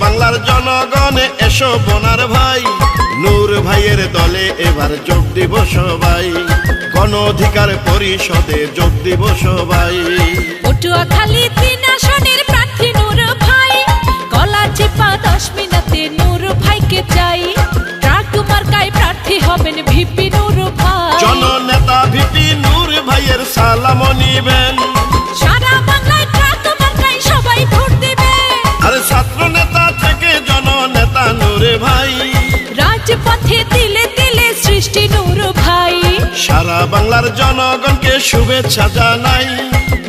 বাংলার জনগণ এসো বোনার ভাই, নূর ভাইয়ের দলে এবার যোগ দিব সবাই, গণ অধিকার পরিষদে যোগ দিব সবাই। পটুয়াখালী 3 আসনের প্রার্থী নূর ভাই, গলাচিপা 10 মিনিটে নূর ভাইকে চাই। ট্রাক মার্কায় প্রার্থী হবেন ভিপি নূর ভাই। জননেতা ভিপি নূর ভাইয়ের সালাম নিবেন, সারা বাংলায় ট্রাক মার্কায় সবাই ভোট দিবে। আরে ছাত্র নেতা থেকে জননেতা নূর ভাই, রাজপথে দিলে দিলে সৃষ্টি নূর ভাই। সারা বাংলার জনগণকে শুভেচ্ছা জানাই,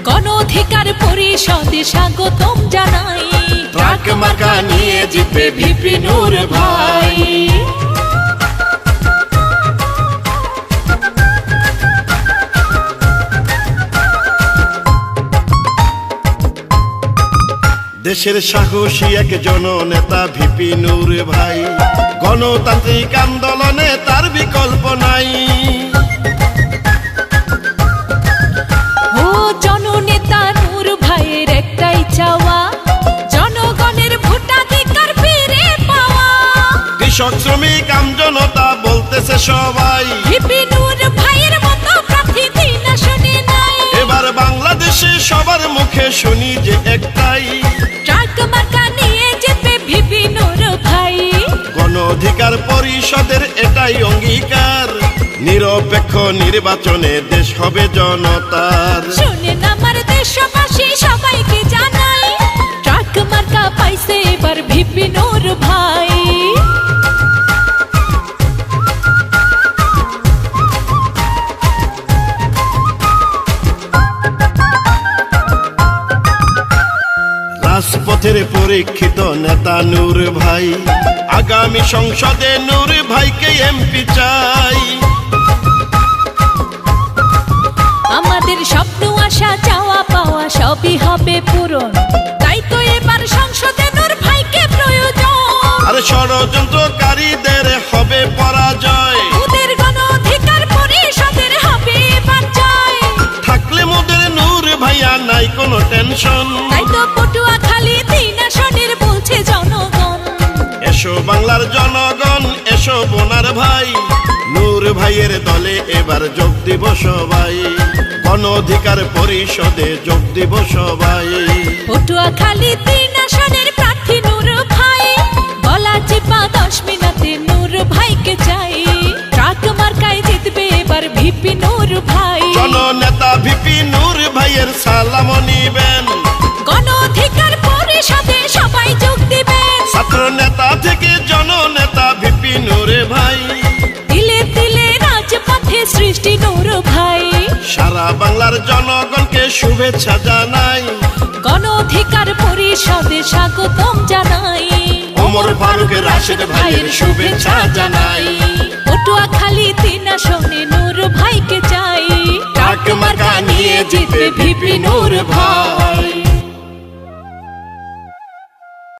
গণ অধিকার পরিষদে স্বাগতম জানাই। ট্রাক মার্কা নিয়ে জিতবে ভিপি নূর ভাই। দেশের সাহসী এক জননেতা ভিপি নূর ভাই, গণতান্ত্রিক আন্দোলনে তার বিকল্প নাই। ও জননেতা নূর ভাইয়ের একটাই চাওয়া, জনগণের ভোটাধিকার ফিরে পাওয়া। কৃষক শ্রমিক আমজনতা বলতেছে সবাই, ভিপি নূর ভাইয়ের মতো প্রার্থী 3 আসনে নাই। এবার বাংলাদেশে সবার মুখে শুনি যে একটাই, ট্রাক মার্কা নিয়ে জিতবে ভিপি নূর ভাই। গণ অধিকার পরিষদের এটাই অঙ্গীকার, নিরপেক্ষ নির্বাচনে দেশ হবে জনতার। শুনেন আমার দেশবাসী সবাইকে জানাই, ট্রাক মার্কা পাইছে এবার ভিপি নূর ভাই। রাজপথের পরীক্ষিত নেতা নূর ভাই, আগামী সংসদে নূর ভাইকে এমপি চাই। আমাদের স্বপ্ন আশা চাওয়া পাওয়া সবই হবে পূরণ, তাই তো এবার সংসদে নূর ভাইকে প্রয়োজন। আর ষড়যন্ত্রকারীদের হবে পরাজয়, ওদের গণ অধিকার পরিষদের হবে এবার জয়। থাকলে মোদের নূর ভাইয়া নাই কোনো টেনশন। তাই তো পটুয়াখালী 3 আসনের বলছে জনগণ, এসো বাংলার জনগণ এসো বোনার ভাই, নূর ভাইয়ের দলে এবার যোগ দিব সবাই, গণ অধিকার পরিষদে যোগ দিব সবাই। পটুয়াখালী 3 আসনের প্রার্থী নূর ভাই, গলাচিপা 10 মিনিটে নূর ভাইকে চাই। ট্রাক মার্কায় জিতবে এবার ভিপি নূর ভাই। জননেতা ভিপি নূর ভাইয়ের সালাম নিবেন, গণ অধিকার পরিষদে সবাই যোগ দিবেন। ছাত্র নেতা থেকে জননেতা ভিপি নূর ভাই, দিলে দিলে রাজপথে সৃষ্টি নূর ভাই। সারা বাংলার জনগণকে শুভেচ্ছা জানাই, গণ অধিকার পরিষদে স্বাগতম জানাই। ওমর ফারুক রাশেদ ভাইয়ের শুভেচ্ছা জানাই। পটুয়াখালী 3 আসনে নূর ভাইকে চাই। ট্রাক মার্কা নিয়ে জিতবে ভিপি নূর